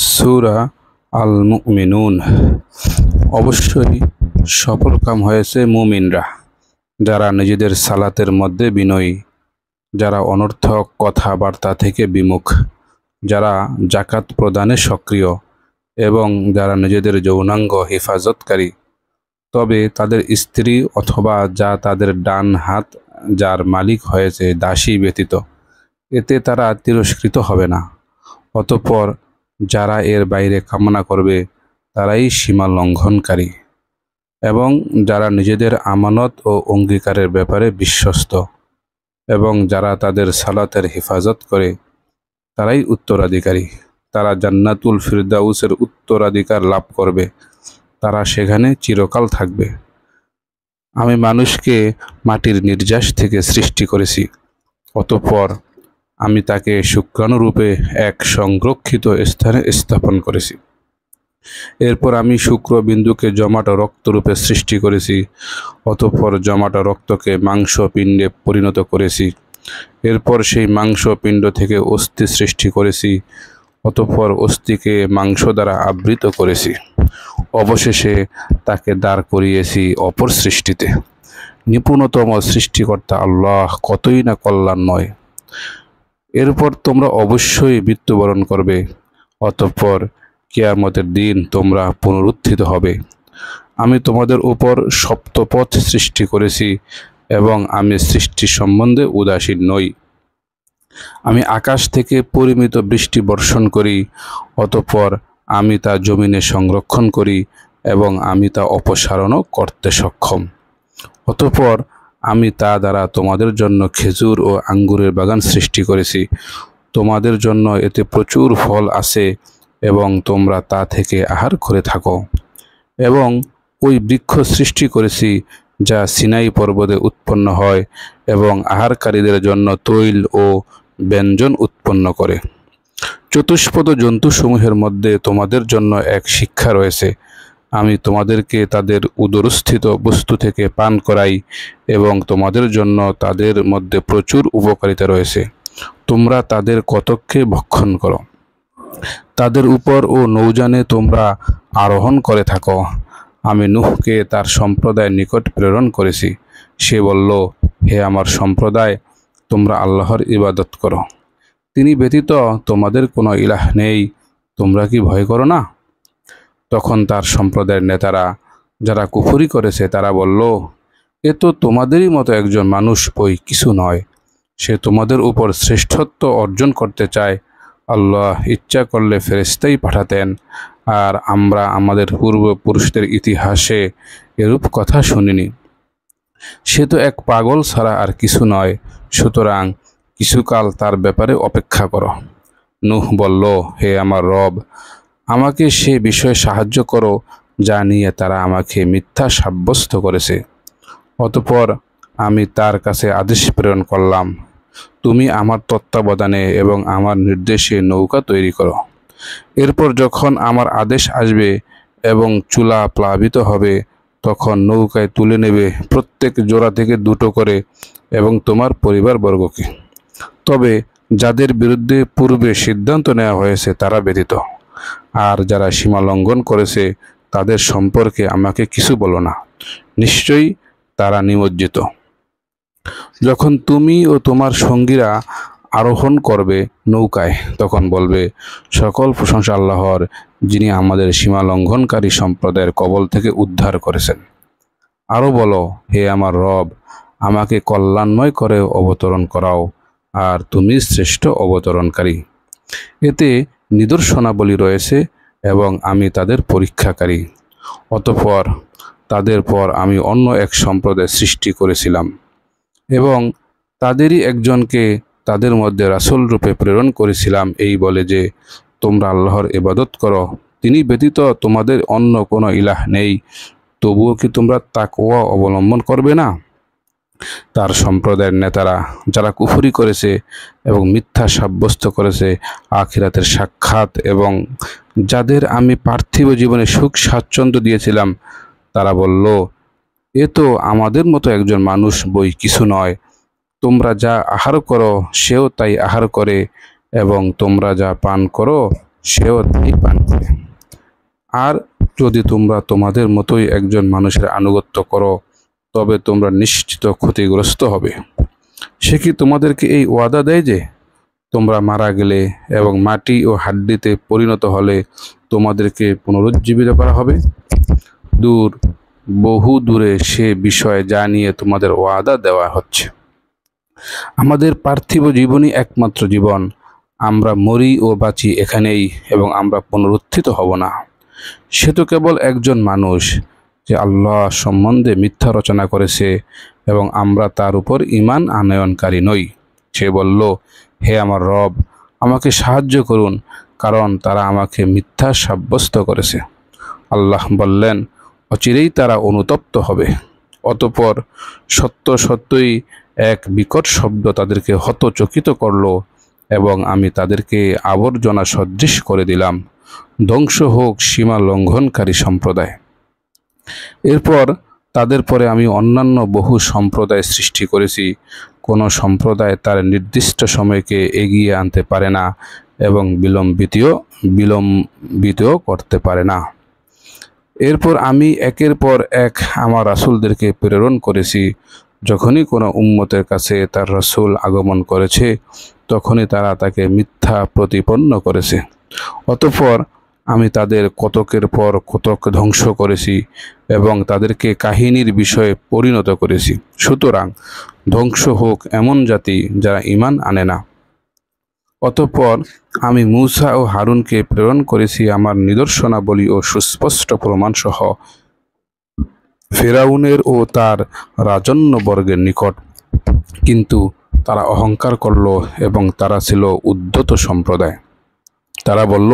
সূরা আল মুমিনুন। অবশ্যই সফল কাম হয়েছে মুমিনরা, যারা নিজেদের সালাতের মধ্যে বিনয়ী, যারা অনর্থক কথাবার্তা থেকে বিমুখ, যারা জাকাত প্রদানে সক্রিয় এবং যারা নিজেদের যৌনাঙ্গ হেফাজতকারী। তবে তাদের স্ত্রী অথবা যা তাদের ডান হাত যার মালিক হয়েছে দাসী ব্যতীত, এতে তারা তিরস্কৃত হবে না। অতঃপর যারা এর বাইরে কামনা করবে তারাই সীমা লঙ্ঘনকারী, এবং যারা নিজেদের আমানত ও অঙ্গীকারের ব্যাপারে বিশ্বস্ত এবং যারা তাদের সালাতের হেফাজত করে তারাই উত্তরাধিকারী। তারা জান্নাতুল ফিরদাউসের উত্তরাধিকার লাভ করবে, তারা সেখানে চিরকাল থাকবে। আমি মানুষকে মাটির নির্যাস থেকে সৃষ্টি করেছি, অতঃপর আমি তাকে শুক্রাণুরূপে এক সংরক্ষিত স্থানে স্থাপন করেছি। এরপর আমি শুক্রবিন্দুকে জমাট রক্তরূপে সৃষ্টি করেছি, অতঃপর জমাট রক্তকে মাংসপিণ্ডে পরিণত করেছি। এরপর সেই মাংসপিণ্ড থেকে অস্থি সৃষ্টি করেছি, অতঃপর অস্থিকে মাংস দ্বারা আবৃত করেছি। অবশেষে তাকে দাঁড় করিয়েছি অপর সৃষ্টিতে। নিপুণতম সৃষ্টিকর্তা আল্লাহ কতই না কল্যাণময়। এরপর তোমরা অবশ্যই মৃত্যুবরণ করবে, অতঃপর কিয়ামতের দিন তোমরা পুনরুত্থিত হবে। আমি তোমাদের উপর সপ্তপথ সৃষ্টি করেছি এবং আমি সৃষ্টি সম্বন্ধে উদাসীন নই। আমি আকাশ থেকে পরিমিত বৃষ্টি বর্ষণ করি, অতঃপর আমি তা জমিনে সংরক্ষণ করি এবং আমি তা অপসারণও করতে সক্ষম। অতঃপর আমি তা দ্বারা তোমাদের জন্য খেজুর ও আঙ্গুরের বাগান সৃষ্টি করেছি। তোমাদের জন্য এতে প্রচুর ফল আছে এবং তোমরা তা থেকে আহার করে থাকো। এবং ওই বৃক্ষ সৃষ্টি করেছি যা সিনাই পর্বতে উৎপন্ন হয় এবং আহারকারীদের জন্য তৈল ও ব্যঞ্জন উৎপন্ন করে। চতুষ্পদ জন্তুসমূহের মধ্যে তোমাদের জন্য এক শিক্ষা রয়েছে। আমি তোমাদেরকে তাদের উদরস্থিত বস্তু থেকে পান করাই এবং তোমাদের জন্য তাদের মধ্যে প্রচুর উপকারিতা রয়েছে। তোমরা তাদের কতককে ভক্ষণ করো। তাদের উপর ও নৌযানে তোমরা আরোহণ করে থাকো। আমি নূহকে তার সম্প্রদায়ের নিকট প্রেরণ করেছি। সে বলল, হে আমার সম্প্রদায়, তোমরা আল্লাহর ইবাদত করো, তিনি ব্যতীত তোমাদের কোনো ইলাহ নেই, তোমরা কি ভয় করো না? তখন তার সম্প্রদায়ের নেতারা, যারা কুফরি করেছে, তারা বলল, এ তো তোমাদেরই মতো একজন মানুষ, বই কিছু নয়। সে তোমাদের উপর শ্রেষ্ঠত্ব অর্জন করতে চায়। আল্লাহ ইচ্ছা করলে ফেরেশতাই পাঠাতেন, আর আমরা আমাদের পূর্বপুরুষদের ইতিহাসে এরূপ কথা শুনিনি। সে তো এক পাগল ছাড়া আর কিছু নয়, সুতরাং কিছুকাল তার ব্যাপারে অপেক্ষা করো। নূহ বলল, হে আমার রব, আমাকে সে বিষয়ে সাহায্য করো যা নিয়ে তারা আমাকে মিথ্যা সাব্যস্ত করেছে। অতঃপর আমি তার কাছে আদেশ প্রেরণ করলাম, তুমি আমার তত্ত্বাবধানে এবং আমার নির্দেশে নৌকা তৈরি করো। এরপর যখন আমার আদেশ আসবে এবং চুলা প্লাবিত হবে, তখন নৌকায় তুলে নেবে প্রত্যেক জোড়া থেকে দুটো করে এবং তোমার পরিবারবর্গকে। তবে যাদের বিরুদ্ধে পূর্বে সিদ্ধান্ত নেওয়া হয়েছে তারা ব্যতীত, আর যারা সীমা লঙ্ঘন করেছে তাদের সম্পর্কে আমাকে কিছু বলো না, নিশ্চয়ই তারা নিমজ্জিত। যখন তুমি ও তোমার সঙ্গীরা আরোহণ করবে নৌকায়, তখন বলবে, সকল প্রশংসা আল্লাহর, যিনি আমাদের সীমা লঙ্ঘনকারী সম্প্রদায়ের কবল থেকে উদ্ধার করেছেন। আরও বলো, হে আমার রব, আমাকে কল্যাণময় করে অবতরণ করাও, আর তুমি শ্রেষ্ঠ অবতরণকারী। এতে নিদর্শনাবলী রয়েছে এবং আমি তাদের পরীক্ষাকারী। অতঃপর তাদের পর আমি অন্য এক সম্প্রদায় সৃষ্টি করেছিলাম এবং তাদেরই একজনকে তাদের মধ্যে রাসূল রূপে প্রেরণ করেছিলাম, এই বলে যে, তোমরা আল্লাহর ইবাদত করো, তিনি ব্যতীত তোমাদের অন্য কোনো ইলাহ নেই, তবুও কি তোমরা তাকওয়া অবলম্বন করবে না? তার সম্প্রদায়ের নেতারা, যারা কুফরি করেছে এবং মিথ্যা সাব্যস্ত করেছে আখিরাতের সাক্ষাৎ এবং যাদের আমি পার্থিব জীবনে সুখ স্বাচ্ছন্দ্য দিয়েছিলাম, তারা বলল, এ তো আমাদের মতো একজন মানুষ, বই কিছু নয়। তোমরা যা আহার করো সেও তাই আহার করে এবং তোমরা যা পান করো সেও তাই পান করে। আর যদি তোমরা তোমাদের মতোই একজন মানুষের আনুগত্য করো তবে তোমরা নিশ্চিত ক্ষতিগ্রস্ত হবে। সে কি তোমাদেরকে এই ওয়াদা দেয় যে তোমরা মারা গেলে এবং মাটি ও হাড্ডিতে পরিণত হলে তোমাদেরকে পুনরুজ্জীবিত করা হবে? দূর, বহু দূরে সে বিষয় যা নিয়ে তোমাদের ওয়াদা দেওয়া হচ্ছে। আমাদের পার্থিব জীবনই একমাত্র জীবন। আমরা মরি ও বাঁচি এখানেই এবং আমরা পুনরুত্থিত হব না। সে তো কেবল একজন মানুষ যে আল্লাহ সম্বন্ধে মিথ্যা রচনা করেছে এবং আমরা তার উপর ঈমান আনয়নকারী নই। সে বলল, হে আমার রব, আমাকে সাহায্য করুন, কারণ তারা আমাকে মিথ্যা সাব্যস্ত করেছে। আল্লাহ বললেন, অচিরেই তারা অনুতপ্ত হবে। অতঃপর সত্য সত্যই এক বিকট শব্দ তাদেরকে হতচকিত করল এবং আমি তাদেরকে আবর্জনা সদৃশ করে দিলাম। ধ্বংস হোক সীমা লঙ্ঘনকারী সম্প্রদায়। এরপর তাদের পরে আমি অন্যান্য বহু সম্প্রদায় সৃষ্টি করেছি। কোনো সম্প্রদায় তার নির্দিষ্ট সময়কে এগিয়ে আনতে পারে না এবং বিলম্বিতও করতে পারে না। এরপর আমি একের পর এক আমার রাসূলদেরকে প্রেরণ করেছি। যখনই কোনো উম্মতের কাছে তার রাসূল আগমন করেছে তখনই তারা তাকে মিথ্যা প্রতিপন্ন করেছে। অতঃপর আমি তাদের কতকের পর কতক ধ্বংস করেছি এবং তাদেরকে কাহিনীর বিষয়ে পরিণত করেছি। সুতরাং ধ্বংস হোক এমন জাতি যারা ঈমান আনে না। অতঃপর আমি মূসা ও হারুনকে প্রেরণ করেছি আমার নিদর্শনাবলী ও সুস্পষ্ট প্রমাণসহ ফিরআউনের ও তার রাজন্যবর্গের নিকট। কিন্তু তারা অহংকার করল এবং তারা ছিল উদ্ধত সম্প্রদায়। তারা বলল,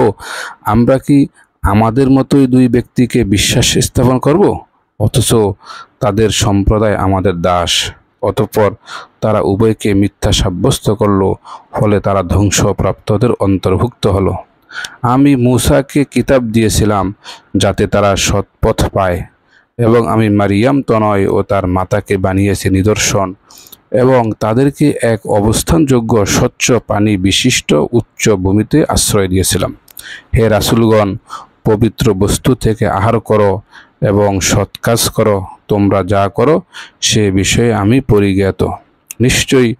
আমরা কি আমাদের মতোই দুই ব্যক্তিকে বিশ্বাস স্থাপন করব, অথচ তাদের সম্প্রদায় আমাদের দাস। অতঃপর তারা উভয়কে মিথ্যা সাব্যস্ত করল, ফলে তারা ধ্বংসপ্রাপ্তদের অন্তর্ভুক্ত হলো। আমি মূসাকে কিতাব দিয়েছিলাম যাতে তারা সৎপথ পায়, এবং আমি মারিয়াম তনয় ও তার মাতাকে বানিয়েছি নিদর্শন এবং তাদেরকে এক অবস্থানযোগ্য স্বচ্ছ পানি বিশিষ্ট উচ্চ ভূমিতে আশ্রয় দিয়েছিলাম। হে রাসূলগণ, পবিত্র বস্তু থেকে আহার করো এবং সৎ কাজ করো। তোমরা যা করো সে বিষয়ে আমি পরিজ্ঞাত। নিশ্চয়ই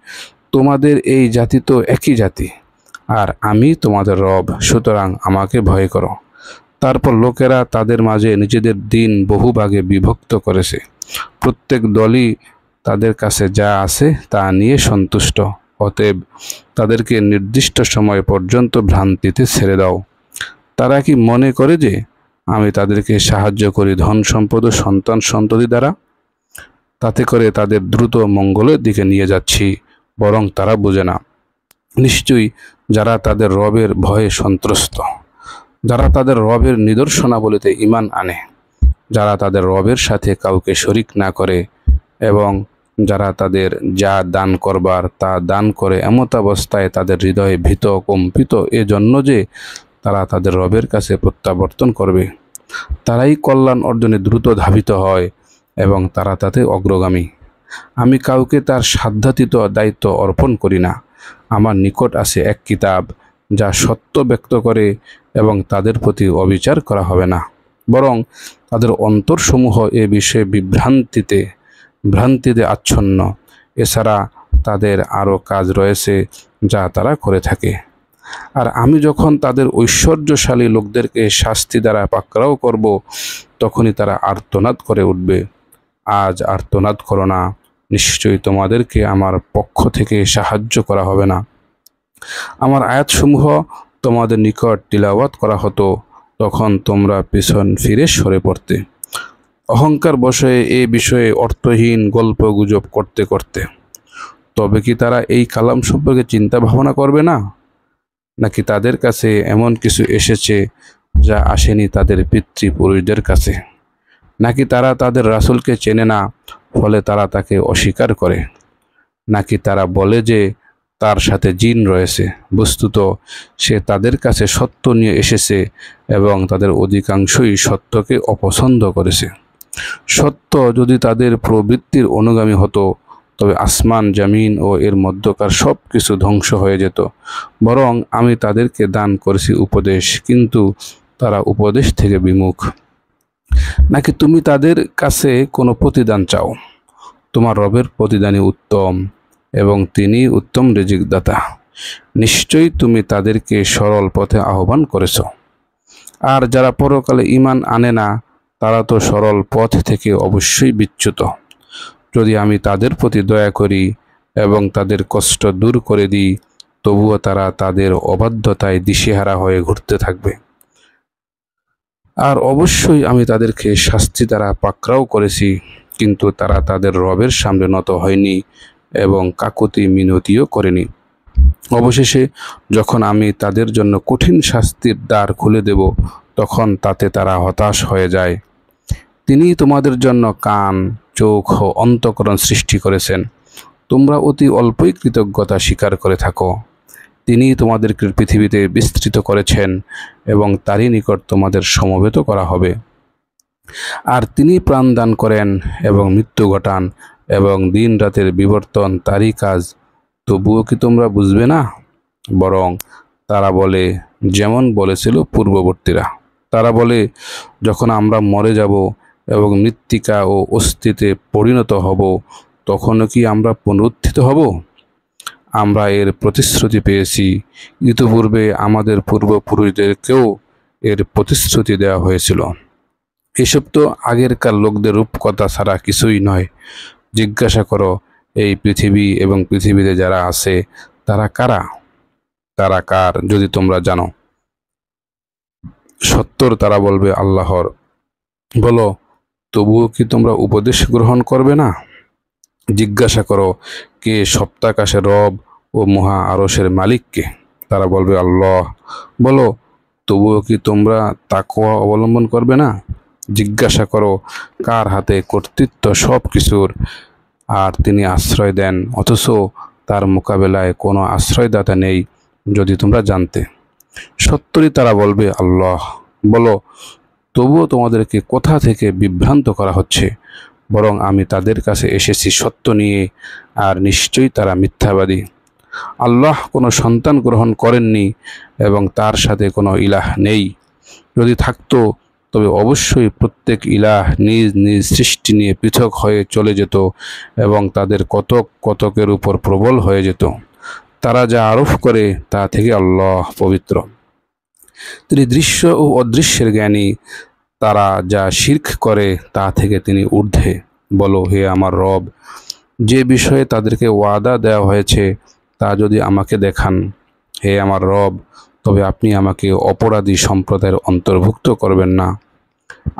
তোমাদের এই জাতি তো একই জাতি, আর আমি তোমাদের রব, সুতরাং আমাকে ভয় করো। তারপর লোকেরা তাদের মাঝে নিজেদের দিন বহু ভাগে বিভক্ত করেছে। প্রত্যেক দলই তাদের কাছে যা আছে তা নিয়ে সন্তুষ্ট। অতএব তাদেরকে নির্দিষ্ট সময় পর্যন্ত ভ্রান্তিতে ছেড়ে দাও। তারা কি মনে করে যে আমি তাদেরকে সাহায্য করি ধন সম্পদ ও সন্তান সন্ততি দ্বারা? তাতে করে তাদের দ্রুত মঙ্গলের দিকে নিয়ে যাচ্ছি, বরং তারা বোঝে না। নিশ্চয়ই যারা তাদের রবের ভয়ে সন্ত্রস্ত, যারা তাদের রবের নিদর্শনাবলীতে ঈমান আনে, যারা তাদের রবের সাথে কাউকে শরিক না করে এবং যারা তাদের যা দান করবার তা দান করে এমতাবস্থায় তাদের হৃদয়ে ভীত কম্পিত, এজন্য যে তারা তাদের রবের কাছে প্রত্যাবর্তন করবে, তারাই কল্যাণ অর্জনে দ্রুত ধাবিত হয় এবং তারা তাতে অগ্রগামী। আমি কাউকে তার সাধ্যাতীত দায়িত্ব অর্পণ করি না। আমার নিকট আছে এক কিতাব যা সত্য ব্যক্ত করে এবং তাদের প্রতি অবিচার করা হবে না, বরং তাদের অন্তরসমূহ এ বিষয়ে ভ্রান্তিতে আচ্ছন্ন। এছাড়া তাদের আরও কাজ রয়েছে যা তারা করে থাকে। আর আমি যখন তাদের ঐশ্বর্যশালী লোকদেরকে শাস্তি দ্বারা পাকড়াও করব, তখনই তারা আর্তনাদ করে উঠবে, আজ আর্তনাদ করো না, নিশ্চয়ই তোমাদেরকে আমার পক্ষ থেকে সাহায্য করা হবে না। আমার আয়াতসমূহ তোমাদের নিকট তিলাওয়াত করা হতো, তখন তোমরা পিছন ফিরে সরে পড়তে, অহংকার বশে এ বিষয়ে অর্থহীন গল্প গুজব করতে করতে। তবে কি তারা এই কালাম সম্পর্কে চিন্তা ভাবনা করবে না? নাকি তাদের কাছে এমন কিছু এসেছে যা আসেনি তাদের পিতৃপুরুষদের কাছে? নাকি তারা তাদের রাসূলকে চেনে না, ফলে তারা তাকে অস্বীকার করে? নাকি তারা বলে যে তার সাথে জিন রয়েছে? বস্তুত সে তাদের কাছে সত্য নিয়ে এসেছে এবং তাদের অধিকাংশই সত্যকে অপছন্দ করেছে। সত্য যদি তাদের প্রবৃত্তির অনুগামী হতো তবে আসমান জমিন ও এর মধ্যকার সব কিছু ধ্বংস হয়ে যেত। বরং আমি তাদেরকে দান করেছি উপদেশ, কিন্তু তারা উপদেশ থেকে বিমুখ। নাকি তুমি তাদের কাছে কোনো প্রতিদান চাও? তোমার রবের প্রতিদানই উত্তম, এবং তিনি উত্তম রিজিকদাতা। নিশ্চয়ই তুমি তাদেরকে সরল পথে আহ্বান করেছ। আর যারা পরকালে ঈমান আনে না, তারা তো সরল পথ থেকে অবশ্যই বিচ্যুত। যদি আমি তাদের প্রতি দয়া করি এবং তাদের কষ্ট দূর করে দিই, তবুও তারা তাদের অবাধ্যতায় দিশেহারা হয়ে ঘুরতে থাকবে। আর অবশ্যই আমি তাদেরকে শাস্তি দ্বারা পাকড়াও করেছি, কিন্তু তারা তাদের রবের সামনে নত হয়নি এবং কাকুতি মিনতিও করেনি। অবশেষে যখন আমি তাদের জন্য কঠিন শাস্তির দ্বার খুলে দেব, তখন তাতে তারা হতাশ হয়ে যায়। তিনি তোমাদের জন্য কান, চোখ ও অন্তঃকরণ সৃষ্টি করেছেন। তোমরা অতি অল্পই কৃতজ্ঞতা স্বীকার করে থাকো। তিনি তোমাদেরকে পৃথিবীতে বিস্তৃত করেছেন এবং তারই নিকট তোমাদের সমবেত করা হবে। আর তিনি প্রাণ দান করেন এবং মৃত্যু ঘটান, এবং দিন রাতের বিবর্তন তারই কাজ। তবুও কি তোমরা বুঝবে না? বরং তারা বলে, যেমন বলেছিল পূর্ববর্তীরা, তারা বলে, যখন আমরা মরে যাব এবং মৃত্তিকা ও অস্থিতে পরিণত হব, তখনও কি আমরা পুনরুত্থিত হব? আমরা এর প্রতিশ্রুতি পেয়েছি। ইতিপূর্বে আমাদের পূর্বপুরুষদেরকেও এর প্রতিশ্রুতি দেওয়া হয়েছিল। এসব তো আগেরকার লোকদের রূপকথা ছাড়া কিছুই নয়। জিজ্ঞাসা করো, এই পৃথিবী এবং পৃথিবীতে যারা আছে তারা কারা? তারা কার যদি তোমরা জানো? সত্তর তারা বলবে আল্লাহর। বলো, তবুও কি তোমরা উপদেশ গ্রহণ করবে না? জিজ্ঞাসা করো, কে সপ্তাকাশের রব ও মহা আরশের মালিককে? তারা বলবে আল্লাহ। বলো, তবুও কি তোমরা তাকওয়া অবলম্বন করবে না? জিজ্ঞাসা করো, কার হাতে কর্তৃত্ব সব কিছুর, আর তিনি আশ্রয় দেন, অথচ তার মোকাবেলায় কোনো আশ্রয়দাতা নেই, যদি তোমরা জানতে। সত্তরই তারা বলবে আল্লাহ। বলো, তবুও তোমাদেরকে কোথা থেকে বিভ্রান্ত করা হচ্ছে? বরং আমি তাদের কাছে এসেছি সত্য নিয়ে, আর নিশ্চয়ই তারা মিথ্যাবাদী। আল্লাহ কোনো সন্তান গ্রহণ করেননি এবং তার সাথে কোনো ইলাহ নেই। যদি থাকতো, তবে অবশ্যই প্রত্যেক ইলাহ নিজ নিজ সৃষ্টি নিয়ে পৃথক হয়ে চলে যেত এবং তাদের কতক কতকের উপর প্রবল হয়ে যেত। তারা যা আরোপ করে তা থেকে আল্লাহ পবিত্র। তিনি দৃশ্য ও অদৃশ্যের জ্ঞানী। তারা যা শিরক করে তা থেকে তিনি ঊর্ধ্বে। বলো, হে আমার রব, যে বিষয়ে তাদেরকে ওয়াদা দেওয়া হয়েছে তা যদি আমাকে দেখান, হে আমার রব, তবে আপনি আমাকে অপরাধী সম্প্রদায়ের অন্তর্ভুক্ত করবেন না।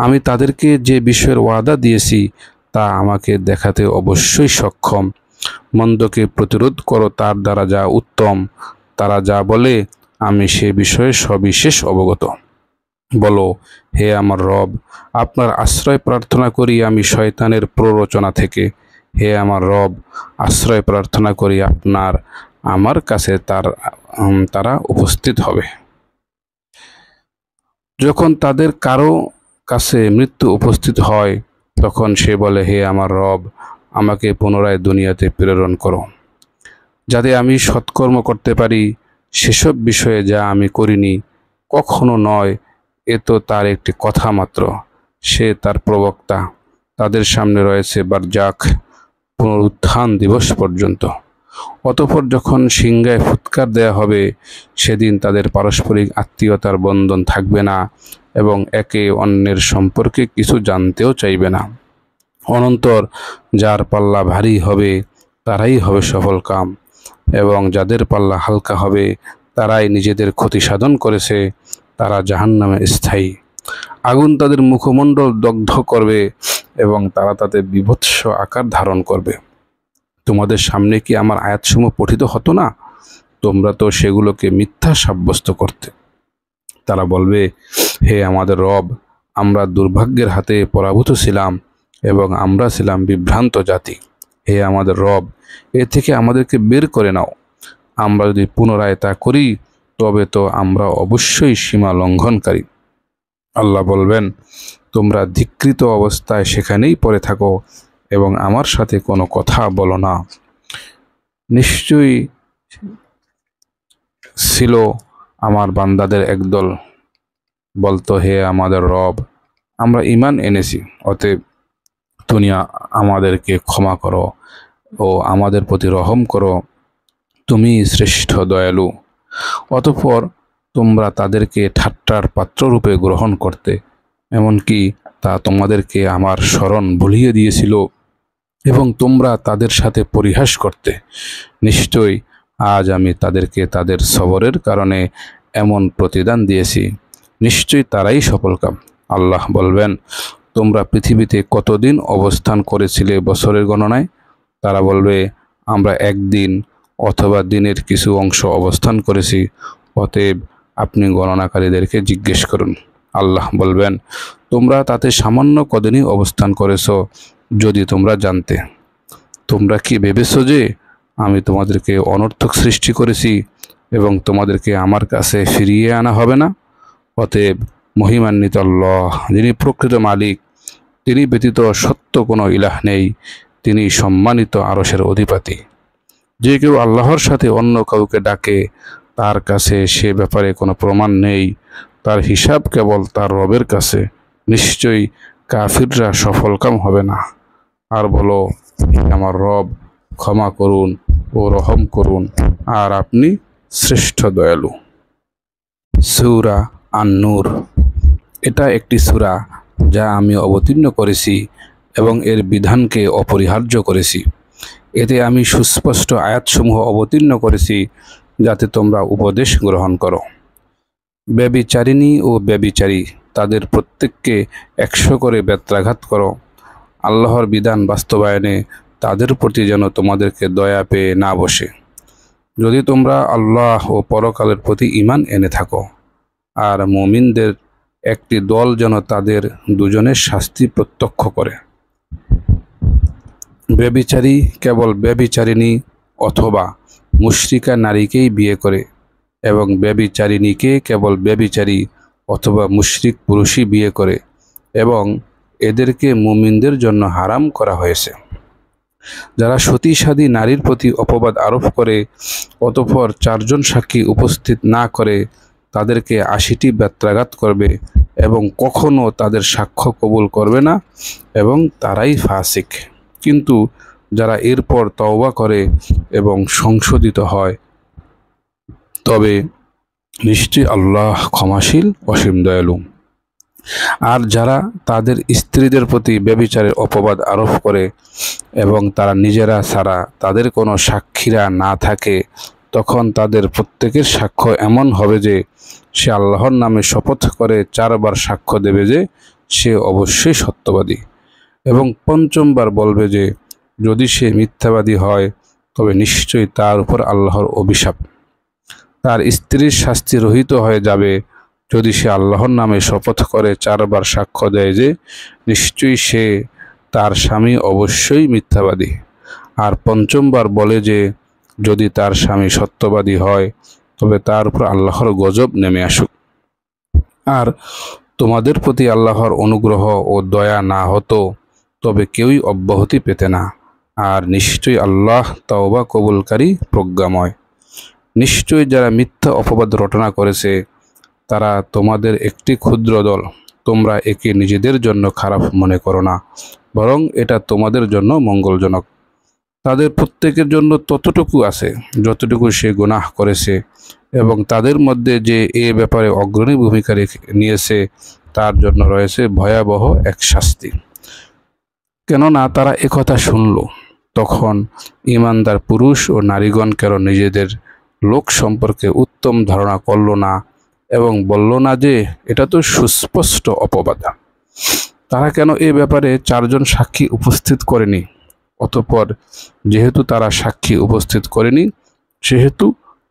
আমি তাদেরকে যে বিষয়ের ওয়াদা দিয়েছি তা আমাকে দেখাতে অবশ্যই সক্ষম। মন্দকে প্রতিরোধ করো তার দ্বারা যা উত্তম। তারা যা বলে আমি সে বিষয়ে সবিশেষ অবগত। বলো, হে আমার রব, আপনার আশ্রয় প্রার্থনা করি আমি শয়তানের প্ররোচনা থেকে। হে আমার রব, আশ্রয় প্রার্থনা করি আমার কাছে তারা উপস্থিত হবে। যখন তাদের কারো কাছে মৃত্যু উপস্থিত হয়, তখন সে বলে, হে আমার রব, আমাকে পুনরায় দুনিয়াতে প্রেরণ করো, যাতে আমি সৎকর্ম করতে পারি সেসব বিষয়ে যা আমি করিনি। কখনো নয়, এ তো তার একটি কথা মাত্র। সে তার প্রবক্তা। তাদের সামনে রয়েছে বারজাখ, পুনরুত্থান দিবস পর্যন্ত। অতঃপর যখন সিংহায় ফুৎকার দেয়া হবে, সেদিন তাদের পারস্পরিক আত্মীয়তার বন্ধন থাকবে না এবং একে অন্যের সম্পর্কে কিছু জানতেও চাইবে না। অনন্তর যার পাল্লা ভারী হবে তারাই হবে সফলকাম, এবং যাদের পাল্লা হালকা হবে তারাই নিজেদের ক্ষতি সাধন করেছে। তারা জাহান্নামে স্থায়ী। আগুন তাদের মুখমণ্ডল দগ্ধ করবে এবং তারা তাতে বীভৎস আকার ধারণ করবে। তোমাদের সামনে কি আমার আয়াতসমূহ পঠিত হতো না? তোমরা তো সেগুলোকে মিথ্যা সাব্যস্ত করতে। তারা বলবে, হে আমাদের রব, আমরা দুর্ভাগ্যের হাতে পরাভূত ছিলাম এবং আমরা ছিলাম বিভ্রান্ত জাতি। হে আমাদের রব, এ থেকে আমাদেরকে বের করে নাও। আমরা যদি পুনরায় তা করি, তবে তো আমরা অবশ্যই সীমা লঙ্ঘনকারী। আল্লাহ বলবেন, তোমরা ধিক্কৃত অবস্থায় সেখানেই পড়ে থাকো এবং আমার সাথে কোনো কথা বলো না। নিশ্চয়ই ছিল আমার বান্দাদের একদল বলতো, হে আমাদের রব, আমরা ঈমান এনেছি, অতএব তুমি আমাদেরকে ক্ষমা করো ও আমাদের প্রতি রহম করো, তুমি শ্রেষ্ঠ দয়ালু। অতঃপর তোমরা তাদেরকে ঠাট্টার পাত্ররূপে গ্রহণ করতে, এমনকি তা তোমাদেরকে আমার স্মরণ ভুলিয়ে দিয়েছিল এবং তোমরা তাদের সাথে পরিহাস করতে। নিশ্চয়ই আজ আমি তাদেরকে তাদের সবরের কারণে এমন প্রতিদান দিয়েছি, নিশ্চয়ই তারাই সফলকাম। আল্লাহ বলবেন, তোমরা পৃথিবীতে কতদিন অবস্থান করেছিলে বছরের গণনায়? তারা বলবে, আমরা একদিন অথবা দিনের কিছু অংশ অবস্থান করেছি। অতএব আপনি গণনাকারীদেরকে জিজ্ঞেস করুন। আল্লাহ বলবেন, তোমরা তাতে সামান্য কদিনই অবস্থান করেছ, যদি তোমরা জানতে। তোমরা কি ভেবেছ যে আমি তোমাদেরকে অনর্থক সৃষ্টি করেছি এবং তোমাদেরকে আমার কাছে ফিরিয়ে আনা হবে না? অতএব মহিমান্বিত আল্লাহ, যিনি প্রকৃত মালিক, তিনি ব্যতীত সত্য কোনো ইলাহ নেই, তিনি সম্মানিত আরশের অধিপতি। যে কেউ আল্লাহর সাথে অন্য কাউকে ডাকে, তার কাছে সে ব্যাপারে কোনো প্রমাণ নেই, তার হিসাব কেবল তার রবের কাছে। নিশ্চয়ই কাফিররা সফলকাম হবে না। আর বলো, আমার রব, ক্ষমা করুন ও রহম করুন, আর আপনি শ্রেষ্ঠ দয়ালু। সূরা আন-নূর, এটা একটি সূরা যা আমি অবতীর্ণ করেছি এবং এর বিধানকে অপরিহার্য করেছি। এতে আমি সুস্পষ্ট আয়াতসমূহ অবতীর্ণ করেছি যাতে তোমরা উপদেশ গ্রহণ করো। ব্যভিচারিণী ও ব্যভিচারী, তাদের প্রত্যেককে 100 করে বেত্রাঘাত করো। আল্লাহর বিধান বাস্তবায়নে তাদের প্রতি যেন তোমাদেরকে দয়া পেয়ে না বসে, যদি তোমরা আল্লাহ ও পরকালের প্রতি ঈমান এনে থাকো। আর মুমিনদের একটি দল যেন তাদের দুজনের শাস্তি প্রত্যক্ষ করে। ব্যভিচারী কেবল ব্যভিচারিণী অথবা মুশরিকা নারীকেই বিয়ে করে এবং ব্যভিচারিণীকে কেবল ব্যভিচারী অথবা মুশরিক পুরুষই বিয়ে করে, এবং এদেরকে মুমিনদের জন্য হারাম করা হয়েছে। যারা সতীসাধী নারীর প্রতি অপবাদ আরোপ করে অতঃপর 4 জন সাক্ষী উপস্থিত না করে, তাদেরকে 80টি বেত্রাঘাত করবে এবং কখনো তাদের সাক্ষ্য কবুল করবে না, এবং তারাই ফাসিক। কিন্তু যারা এরপর তওবা করে এবং সংশোধিত হয়, তবে নিশ্চয়ই আল্লাহ ক্ষমাশীল অসীম দয়ালু। আর যারা তাদের স্ত্রীদের প্রতি ব্যভিচারের অপবাদ আরোপ করে এবং তারা নিজেরা ছাড়া তাদের কোনো সাক্ষীরা না থাকে, তখন তাদের প্রত্যেকের সাক্ষ্য এমন হবে যে সে আল্লাহর নামে শপথ করে 4 বার সাক্ষ্য দেবে যে সে অবশ্যই সত্যবাদী, এবং 5ম বার বলবে যে যদি সে মিথ্যাবাদী হয় তবে নিশ্চয়ই তার উপর আল্লাহর অভিশাপ। তার স্ত্রীর শাস্তি রহিত হয়ে যাবে যদি সে আল্লাহর নামে শপথ করে 4 বার সাক্ষ্য দেয় যে নিশ্চয়ই সে তার স্বামী অবশ্যই মিথ্যাবাদী, আর 5ম বার বলে যে যদি তার স্বামী সত্যবাদী হয় তবে তার উপর আল্লাহর গজব নেমে আসুক। আর তোমাদের প্রতি আল্লাহর অনুগ্রহ ও দয়া না হতো তবে কেউই অব্যাহতি পেতে না। আর নিশ্চয়ই আল্লাহ তওবা কবুলকারী প্রজ্ঞাময়। নিশ্চয়ই যারা মিথ্যা অপবাদ রটনা করেছে তারা তোমাদের একটি ক্ষুদ্র দল, তোমরা একে নিজেদের জন্য খারাপ মনে করো না, বরং এটা তোমাদের জন্য মঙ্গলজনক। তাদের প্রত্যেকের জন্য ততটুকু আছে যতটুকু সে গুনাহ করেছে, এবং তাদের মধ্যে যে এ ব্যাপারে অগ্রণী ভূমিকা নিয়েছে তার জন্য রয়েছে ভয়াবহ এক শাস্তি। কেননা তারা একথা শুনল, তখন ঈমানদার পুরুষ ও নারীগণ কেন নিজেদের লোক সম্পর্কে উত্তম ধারণা করল না এবং বলল না যে এটা তো সুস্পষ্ট অপবাদ। তারা কেন এ ব্যাপারে 4 জন সাক্ষী উপস্থিত করেনি? অতঃপর যেহেতু তারা সাক্ষী উপস্থিত করেনি, সেহেতু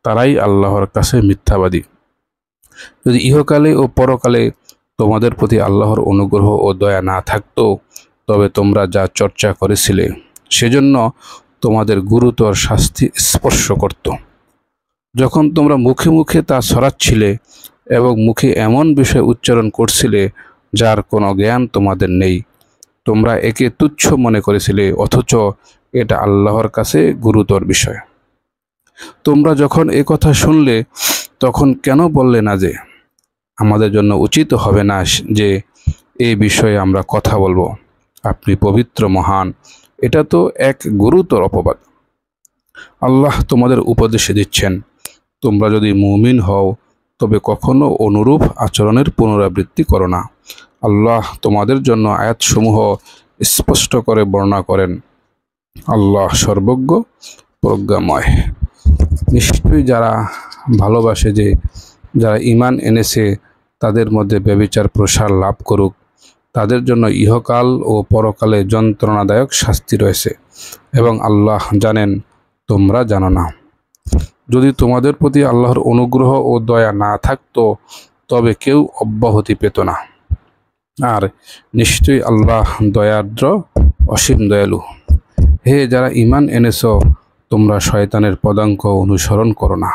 তারাই আল্লাহর কাছে মিথ্যাবাদী। যদি ইহকালে ও পরকালে তোমাদের প্রতি আল্লাহর অনুগ্রহ ও দয়া না থাকতো, তবে তোমরা যা চর্চা করেছিলে সেজন্য তোমাদের গুরুতর শাস্তি স্পর্শ করত। যখন তোমরা মুখে মুখে তা ছড়াচ্ছিলে এবং মুখে এমন বিষয় উচ্চারণ করছিলে যার কোনো জ্ঞান তোমাদের নেই, তোমরা একে তুচ্ছ মনে করেছিলে, অথচ এটা আল্লাহর কাছে গুরুতর বিষয়। তোমরা যখন এ কথা শুনলে তখন কেন বললে না যে আমাদের জন্য উচিত হবে না যে এই বিষয়ে আমরা কথা বলবো? আপনি পবিত্র, মহান। এটা তো এক গুরুতর অপবাদ। আল্লাহ তোমাদের উপদেশ দিচ্ছেন, তোমরা যদি মুমিন হও তবে কখনো অনুরূপ আচরণের পুনরাবৃত্তি করো না। আল্লাহ তোমাদের জন্য আয়াতসমূহ স্পষ্ট করে বর্ণনা করেন। আল্লাহ সর্বজ্ঞ, প্রজ্ঞাময়। নিশ্চয়ই যারা ভালোবাসে যে যারা ঈমান এনেছে তাদের মধ্যে ব্যভিচার প্রসার লাভ করুক, তাদের জন্য ইহকাল ও পরকালে যন্ত্রণাদায়ক শাস্তি রয়েছে, এবং আল্লাহ জানেন তোমরা জানো না। যদি তোমাদের প্রতি আল্লাহর অনুগ্রহ ও দয়া না থাকতো তবে কেউ অব্যাহতি পেত না। আর নিশ্চয়ই আল্লাহ দয়ার্দ্র, অসীম দয়ালু। হে যারা ঈমান এনেছ, তোমরা শয়তানের পদাঙ্ক অনুসরণ করো না।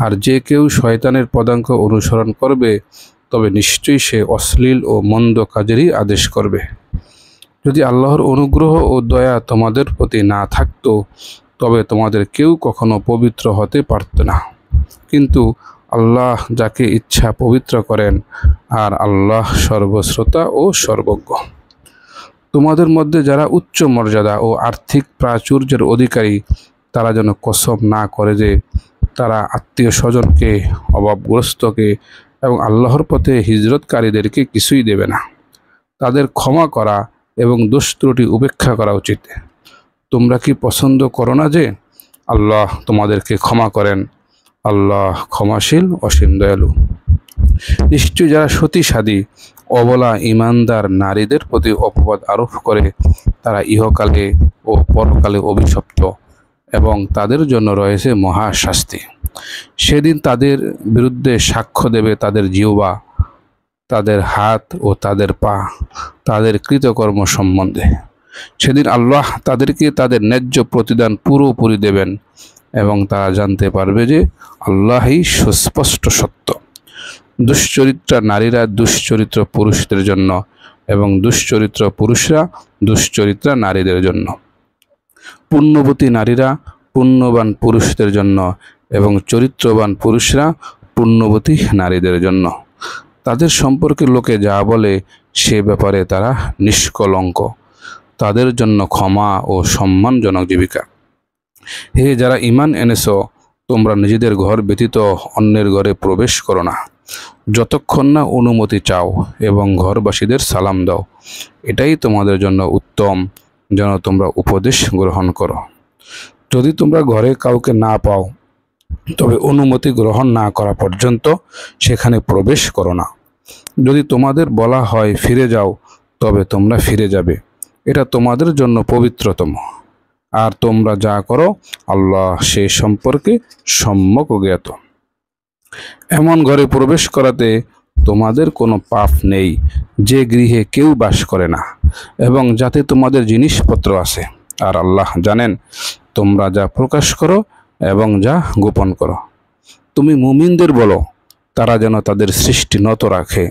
আর যে কেউ শয়তানের পদাঙ্ক অনুসরণ করবে তবে নিশ্চয়ই সে অশ্লীল ও মন্দ কাজেরই আদেশ করবে। যদি আল্লাহর অনুগ্রহ ও দয়া তোমাদের প্রতি না থাকতো তবে তোমাদের কেউ কখনো পবিত্র হতে পারত না। কিন্তু আল্লাহ যাকে ইচ্ছা পবিত্র করেন, আর আল্লাহ সর্বশ্রোতা ও সর্বজ্ঞ। তোমাদের মধ্যে যারা উচ্চ মর্যাদা ও আর্থিক প্রাচুর্যের অধিকারী তারা যেন কসম না করে যে তারা আত্মীয় স্বজনকে, অভাবগ্রস্তকে এবং আল্লাহর পথে হিজরতকারীদেরকে কিছুই দেবে না। তাদের ক্ষমা করা এবং দোষ ত্রুটি উপেক্ষা করা উচিত। তোমরা কি পছন্দ করো না যে আল্লাহ তোমাদেরকে ক্ষমা করেন? আল্লাহ ক্ষমাশীল, অসীম দয়ালু। নিশ্চয়ই যারা সতীসাধী, অবলা ঈমানদার নারীদের প্রতি অপবাদ আরোপ করে তারা ইহকালে ও পরকালে অভিশপ্ত, এবং তাদের জন্য রয়েছে মহা শাস্তি। সেদিন তাদের বিরুদ্ধে সাক্ষ্য দেবে তাদের জিহ্বা, তাদের হাত ও তাদের পা তাদের কৃতকর্ম সম্বন্ধে। সেদিন আল্লাহ তাদেরকে তাদের ন্যায্য প্রতিদান পুরোপুরি দেবেন, এবং তারা জানতে পারবে যে আল্লাহই সুস্পষ্ট সত্য। দুশ্চরিত্রা নারীরা দুশ্চরিত্র পুরুষদের জন্য, এবং দুশ্চরিত্র পুরুষরা দুশ্চরিত্রা নারীদের জন্য। পুণ্যবতী নারীরা পুণ্যবান পুরুষদের জন্য, এবং চরিত্রবান পুরুষরা পুণ্যবতী নারীদের জন্য। তাদের সম্পর্কে লোকে যা বলে সে ব্যাপারে তারা নিষ্কলঙ্ক। তাদের জন্য ক্ষমা ও সম্মানজনক জীবিকা। হে যারা ঈমান এনেছ, তোমরা নিজেদের ঘর ব্যতীত অন্যের ঘরে প্রবেশ করো না যতক্ষণ না অনুমতি চাও, এবং ঘরবাসীদের সালাম দাও। এটাই তোমাদের জন্য উত্তম, যেন তোমরা উপদেশ গ্রহণ করো। যদি তোমরা ঘরে কাউকে না পাও তবে অনুমতি গ্রহণ না করা পর্যন্ত সেখানে প্রবেশ করো না। যদি তোমাদের বলা হয় ফিরে যাও, তবে তোমরা ফিরে যাবে। এটা তোমাদের জন্য পবিত্রতম। আর তোমরা যা করো আল্লাহ সে সম্পর্কে সম্যক জ্ঞাত। এমন ঘরে প্রবেশ করাতে তোমাদের কোনো পাপ নেই যে গৃহে কেউ বাস করে না, এবং যাতে তোমাদের জিনিসপত্র আছে। আর আল্লাহ জানেন তোমরা যা প্রকাশ করো এবং যা গোপন করো। তুমি মুমিনদের বলো তারা যেন তাদের সৃষ্টি নত রাখে।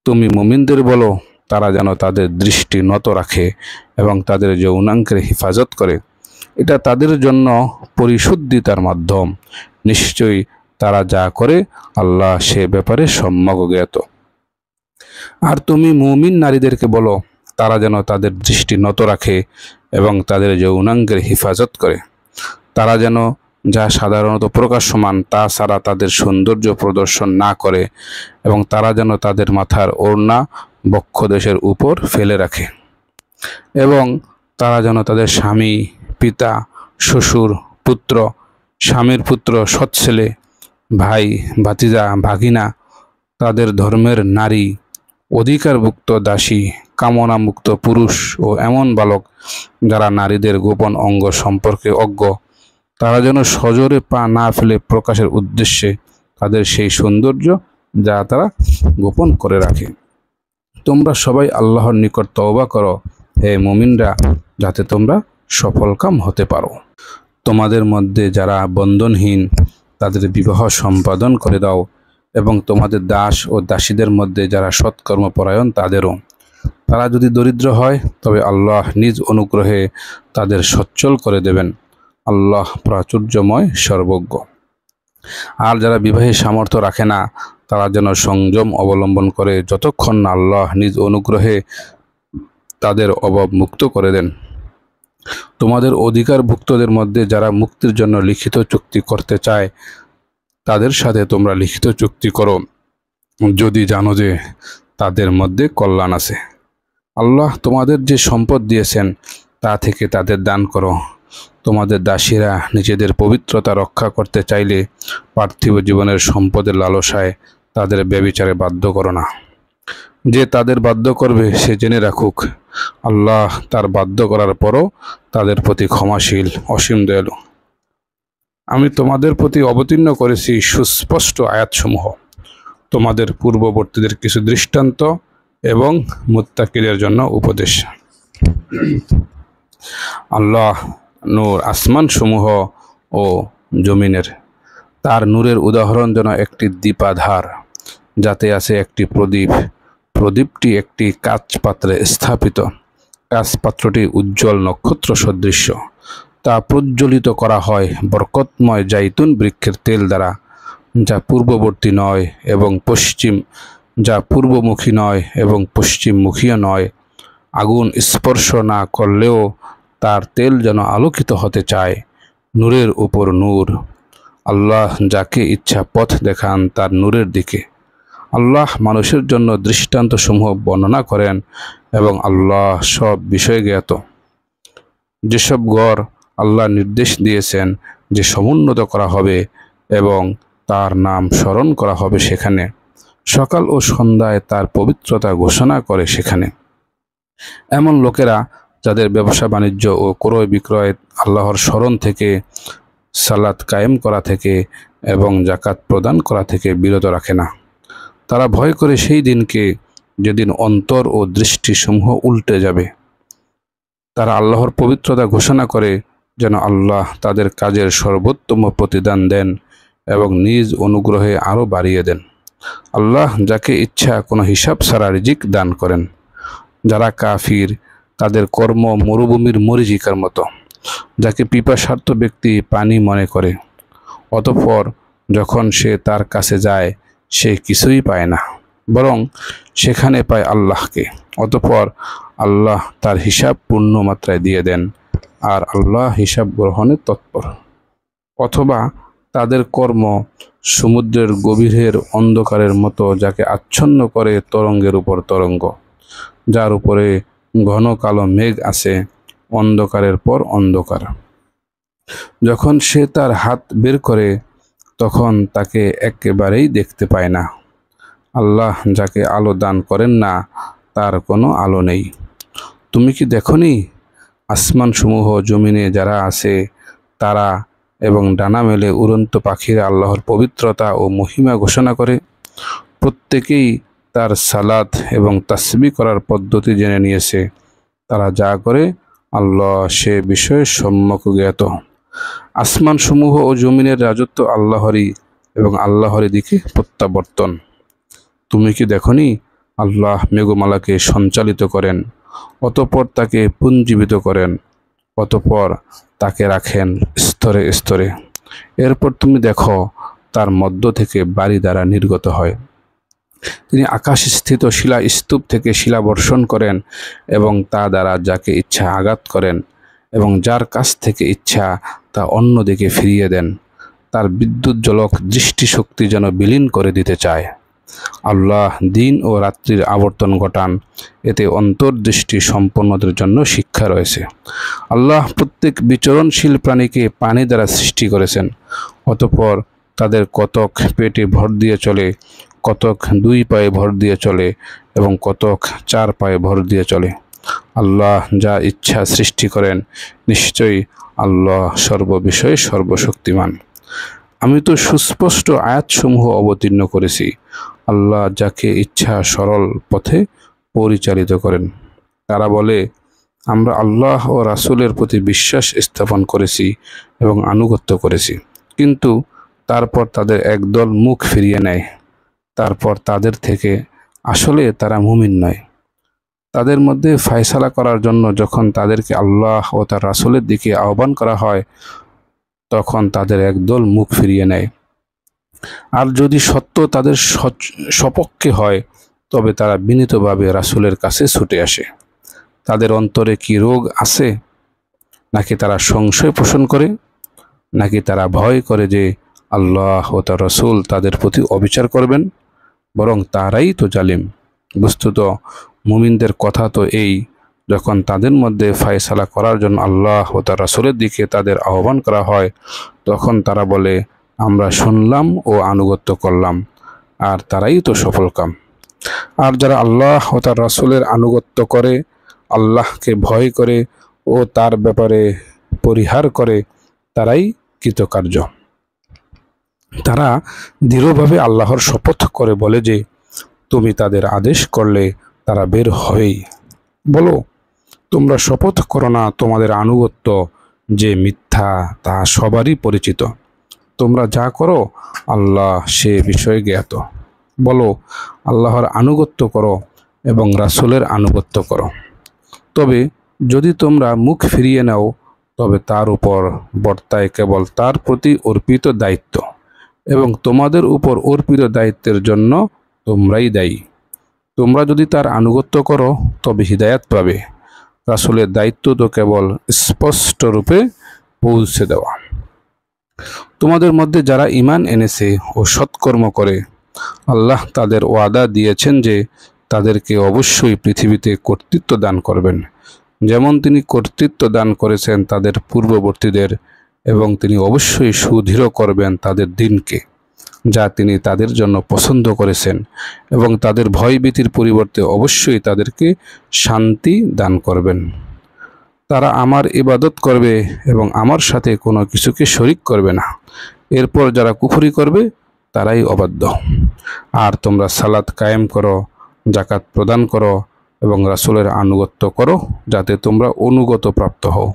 তুমি মুমিনদের বলো তারা যেন তাদের দৃষ্টি নত রাখে এবং তাদের যৌনাঙ্গের হেফাজত করে। এটা তাদের জন্য পরিশুদ্ধিতার মাধ্যম। নিশ্চয়ই তারা যা করে আল্লাহ সে ব্যাপারে সম্যক জ্ঞাত। আর তুমি মুমিন নারীদেরকে বলো তারা যেন তাদের দৃষ্টি নত রাখে এবং তাদের যৌনাঙ্গের হেফাজত করে। তারা যেন যা সাধারণত প্রকাশ্যমান তা ছাড়া তাদের সৌন্দর্য প্রদর্শন না করে, এবং তারা যেন তাদের মাথার ওড়না বক্ষদেশের উপর ফেলে রাখে, এবং তারা যেন তাদের স্বামী, পিতা, শ্বশুর, পুত্র, স্বামীর পুত্র, সৎ ছেলে, ভাই, ভাতিজা, ভাগিনা, তাদের ধর্মের নারী, অধিকারভুক্ত দাসী, কামনামুক্ত পুরুষ ও এমন বালক যারা নারীদের গোপন অঙ্গ সম্পর্কে অজ্ঞ, তারা যেন সজোরে পা না ফেলে প্রকাশের উদ্দেশ্যে তাদের সেই সৌন্দর্য যা তারা গোপন করে রাখে। তোমরা সবাই আল্লাহর নিকট তওবা করো হে মুমিনরা, যাতে তোমরা সফলকাম হতে পারো। তোমাদের মধ্যে যারা বন্ধনহীন তাদের বিবাহ সম্পাদন করে দাও, এবং তোমাদের দাস ও দাসীদের মধ্যে যারা সৎকর্মপরায়ণ তাদেরও। তারা যদি দরিদ্র হয় তবে আল্লাহ নিজ অনুগ্রহে তাদের সচ্ছল করে দেবেন। আল্লাহ প্রাচুর্যময় সর্বজ্ঞ। আর যারা বিবাহের সামর্থ্য রাখে না তারা যেন সংযম অবলম্বন করে যতক্ষণ না আল্লাহ নিজ অনুগ্রহে তাদের অভাব মুক্ত করে দেন। তোমাদের অধিকারভুক্তদের মধ্যে যারা মুক্তির জন্য লিখিত চুক্তি করতে চায় তাদের সাথে তোমরা লিখিত চুক্তি করো, যদি জানো যে তাদের মধ্যে কল্যাণ আছে। আল্লাহ তোমাদের যে সম্পদ দিয়েছেন তা থেকে তাদের দান করো। তোমাদের দাসীরা নিজেদের পবিত্রতা রক্ষা করতে চাইলে পার্থিব জীবনের সম্পদের লালসায় তাদের ব্যভিচারে বাধ্য করো না। যে তাদের বাধ্য করবে সে জেনে রাখুক আল্লাহ তার বাধ্য করার পরও তাদের প্রতি ক্ষমাশীল, অসীম দয়ালু। আমি তোমাদের প্রতি অবতীর্ণ করেছি সুস্পষ্ট আয়াতসমূহ, তোমাদের পূর্ববর্তীদের কিছু দৃষ্টান্ত এবং মুত্তাকিদের জন্য উপদেশ। আল্লাহ নূর আসমানসমূহ ও জমিনের। তার নূরের উদাহরণ যেন একটি দীপাধার, যাতে আছে একটি প্রদীপ। প্রদীপটি একটি কাচ পাত্রে স্থাপিত। কাচ পাত্রটি উজ্জ্বল নক্ষত্র সদৃশ্য। তা প্রজ্বলিত করা হয় বরকতময় জাইতুন বৃক্ষের তেল দ্বারা, যা পূর্ববর্তী নয় এবং পূর্বমুখী নয় এবং পশ্চিমমুখীও নয়। আগুন স্পর্শ না করলেও তার তেল যেন আলোকিত হতে চায়। নূরের উপর নূর। আল্লাহ যাকে ইচ্ছা পথ দেখান তার নূরের দিকে। আল্লাহ মানুষের জন্য দৃষ্টান্তসমূহ বর্ণনা করেন এবং আল্লাহ সব বিষয়ে জ্ঞাত। যেসব গড় আল্লাহ নির্দেশ দিয়েছেন যে সমুন্নত করা হবে এবং তার নাম স্মরণ করা হবে সেখানে, সকাল ও সন্ধ্যায় তার পবিত্রতা ঘোষণা করে সেখানে। এমন লোকেরা যাদের ব্যবসা বাণিজ্য ও ক্রয় বিক্রয় আল্লাহর স্মরণ থেকে, সালাত কায়েম করা থেকে এবং জাকাত প্রদান করা থেকে বিরত রাখে না, তারা ভয় করে সেই দিনকে যেদিন অন্তর ও দৃষ্টিসমূহ উল্টে যাবে। তারা আল্লাহর পবিত্রতা ঘোষণা করে যেন আল্লাহ তাদের কাজের সর্বোত্তম প্রতিদান দেন এবং নিজ অনুগ্রহে আরও বাড়িয়ে দেন। আল্লাহ যাকে ইচ্ছা কোনো হিসাব ছাড়া রিজিক দান করেন। যারা কাফির তাদের কর্ম মরুভূমির মরীচিকার মতো, যাকে পিপাসার্ত ব্যক্তি পানি মনে করে, অতঃপর যখন সে তার কাছে যায় সে কিছুই পায় না, বরং সেখানে পায় আল্লাহকে। অতঃপর আল্লাহ তার হিসাব পূর্ণ মাত্রায় দিয়ে দেন, আর আল্লাহ হিসাব গ্রহণে তৎপর। অথবা তাদের কর্ম সমুদ্রের গভীরের অন্ধকারের মতো, যাকে আচ্ছন্ন করে তরঙ্গের উপর তরঙ্গ, যার উপরে ঘন কালো মেঘ আছে, অন্ধকারের পর অন্ধকার। যখন সে তার হাত বের করে তখন তাকে একেবারেই দেখতে পায় না। আল্লাহ যাকে আলো দান করেন না তার কোনো আলো নেই। তুমি কি দেখনি আসমানসমূহ জমিনে যারা আছে তারা এবং ডানা মেলে উড়ন্ত পাখিরা আল্লাহর পবিত্রতা ও মহিমা ঘোষণা করে? প্রত্যেকেই তার সালাত এবং তাসবিহ করার পদ্ধতি জেনে নিয়েছে। তারা যা করে আল্লাহ সে বিষয়ে সম্যক জ্ঞাত। আসমানসমূহ ও জমিনের রাজত্ব আল্লাহরই এবং আল্লাহরই দিকে প্রত্যাবর্তন। তুমি কি দেখনি আল্লাহ মেঘমালাকে সঞ্চালিত করেন, অতঃপর তাকে পুঞ্জীবিত করেন, অতঃপর তাকে রাখেন স্তরে স্তরে। এরপর তুমি দেখো তার মধ্য থেকে বাড়ি দ্বারা নির্গত হয়। তিনি আকাশস্থিত শিলা স্তূপ থেকে শিলা বর্ষণ করেন এবং তা দ্বারা যাকে ইচ্ছা আঘাত করেন এবং যার কাছ থেকে ইচ্ছা তা অন্যদিকে ফিরিয়ে দেন। তার বিদ্যুৎ জ্বলক দৃষ্টিশক্তি যেন বিলীন করে দিতে চায়। আল্লাহ দিন ও রাত্রির আবর্তন ঘটান, এতে অন্তর্দৃষ্টি সম্পন্নদের জন্য শিক্ষা রয়েছে। আল্লাহ প্রত্যেক বিচরণশীল প্রাণীকে পানি দ্বারা সৃষ্টি করেছেন, অতঃপর তাদের কতক পেটে ভর দিয়ে চলে, কতক 2 পায়ে ভর দিয়ে চলে এবং কতক 4 পায়ে ভর দিয়ে চলে। আল্লাহ যা ইচ্ছা সৃষ্টি করেন, নিশ্চয়ই আল্লাহ সর্ববিষয়ে সর্বশক্তিমান। আমি তো সুস্পষ্ট আয়াতসমূহ অবতীর্ণ করেছি, আল্লাহ যাকে ইচ্ছা সরল পথে পরিচালিত করেন। তারা বলে, আমরা আল্লাহ ও রাসূলের প্রতি বিশ্বাস স্থাপন করেছি এবং আনুগত্য করেছি, কিন্তু তারপর তাদের একদল মুখ ফিরিয়ে নেয়। তারপর তাদের থেকে আসলে তারা মুমিন নয়। তাদের মধ্যে ফায়সালা করার জন্য যখন তাদেরকে আল্লাহ ও তার রাসূলের দিকে আহ্বান করা হয়, তখন তাদের একদল মুখ ফিরিয়ে নেয়। আর যদি সত্য তাদের সপক্ষে হয়, তবে তারা বিনীতভাবে রাসূলের কাছে ছুটে আসে। তাদের অন্তরে কি রোগ আছে? নাকি তারা সংশয় পোষণ করে? নাকি তারা ভয় করে যে আল্লাহ ও তার রাসূল তাদের প্রতি অবিচার করবেন? বরং তারাই তো জালিম। বস্তুত মুমিনদের কথা তো এই, যখন তাদের মধ্যে ফায়সালা করার জন্য আল্লাহ ও তার রাসূলের দিকে তাদের আহ্বান করা হয়, তখন তারা বলে, আমরা শুনলাম ও আনুগত্য করলাম, আর তারাই তো সফলকাম। আর যারা আল্লাহ ও তার রাসূলের আনুগত্য করে, আল্লাহকে ভয় করে ও তার ব্যাপারে পরিহার করে, তারাই কৃতকার্য। তারা দৃঢ়ভাবে আল্লাহর শপথ করে বলে যে, তুমি তাদের আদেশ করলে তারা বের হবেই। বলো, তোমরা শপথ করো না তোমাদের আনুগত্য যে মিথ্যা, তা সবারই পরিচিত। তোমরা যা করো আল্লাহ সে বিষয়ে জ্ঞাত। বলো, আল্লাহর আনুগত্য করো এবং রাসূলের আনুগত্য করো। তবে যদি তোমরা মুখ ফিরিয়ে নাও, তবে তার উপর বর্তায় কেবল তার প্রতি অর্পিত দায়িত্ব, এবং তোমাদের উপর অর্পিত দায়িত্বের জন্য তোমরাই দায়ী। তোমরা যদি তার আনুগত্য করো, তবে হিদায়াত পাবে। রাসূলের দায়িত্ব তো কেবল স্পষ্ট রূপে পৌঁছে দেওয়া। তোমাদের মধ্যে যারা ঈমান এনেছে ও সৎকর্ম করে, আল্লাহ তাদের ওয়াদা দিয়েছেন যে তাদেরকে অবশ্যই পৃথিবীতে কর্তৃত্ব দান করবেন, যেমন তিনি কর্তৃত্ব দান করেছেন তাদের পূর্ববর্তীদের, এবং তিনি অবশ্যই সুদৃঢ় করবেন তাদের দিনকে, যা তিনি তাদের জন্য পছন্দ করেছেন, এবং তাদের ভয়ভীতির পরিবর্তে অবশ্যই তাদেরকে শান্তি দান করবেন। তারা আমার ইবাদত করবে এবং আমার সাথে কোনো কিছুকে শরিক করবে না। এরপর যারা কুফরি করবে তারাই অবাধ্য। আর তোমরা সালাত কায়েম করো, যাকাত প্রদান করো এবং রাসূলের আনুগত্য করো, যাতে তোমরা অনুগত প্রাপ্ত হও।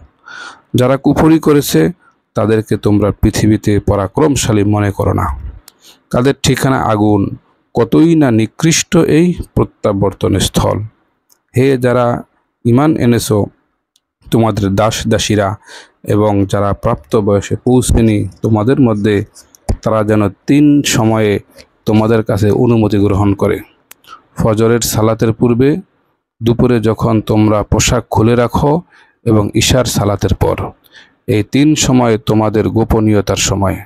যারা কুফরি করেছে তাদেরকে তোমরা পৃথিবীতে পরাক্রমশালী মনে করো না। তাদের ঠিকানা আগুন, কতই না নিকৃষ্ট এই প্রত্যাবর্তনের স্থল। হে যারা ঈমান এনেছো, তোমাদের দাস দাসীরা এবং যারা প্রাপ্ত বয়সে পৌঁছেনি তোমাদের মধ্যে, তারা যেন 3 সময়ে তোমাদের কাছে অনুমতি গ্রহণ করে। ফজরের সালাতের পূর্বে, দুপুরে যখন তোমরা পোশাক খুলে রাখো, এবং ঈশার সালাতের পর। এই 3 সময় তোমাদের গোপনীয়তার সময়।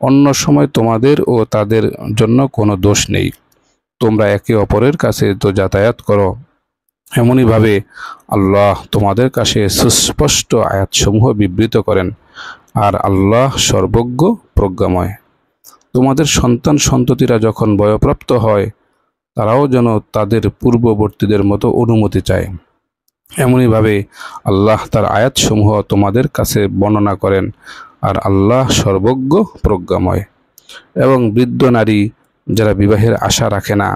অন্য সময় তোমাদের ও তাদের জন্য কোনো দোষ নেই। তোমরা একে অপরের কাছে তো যাতায়াত করো। এমনইভাবে আল্লাহ তোমাদের কাছে সুস্পষ্ট আয়াতসমূহ বিবৃত করেন, আর আল্লাহ সর্বজ্ঞ প্রজ্ঞাময়। তোমাদের সন্তান সন্ততিরা যখন বয়ঃপ্রাপ্ত হয়, তারাও যেন তাদের পূর্ববর্তীদের মতো অনুমতি চায়। এমনইভাবে আল্লাহ তার আয়াতসমূহ তোমাদের কাছে বর্ণনা করেন, আর আল্লাহ সর্বজ্ঞ প্রজ্ঞাময়। এবং বৃদ্ধ নারী যারা বিবাহের আশা রাখে না,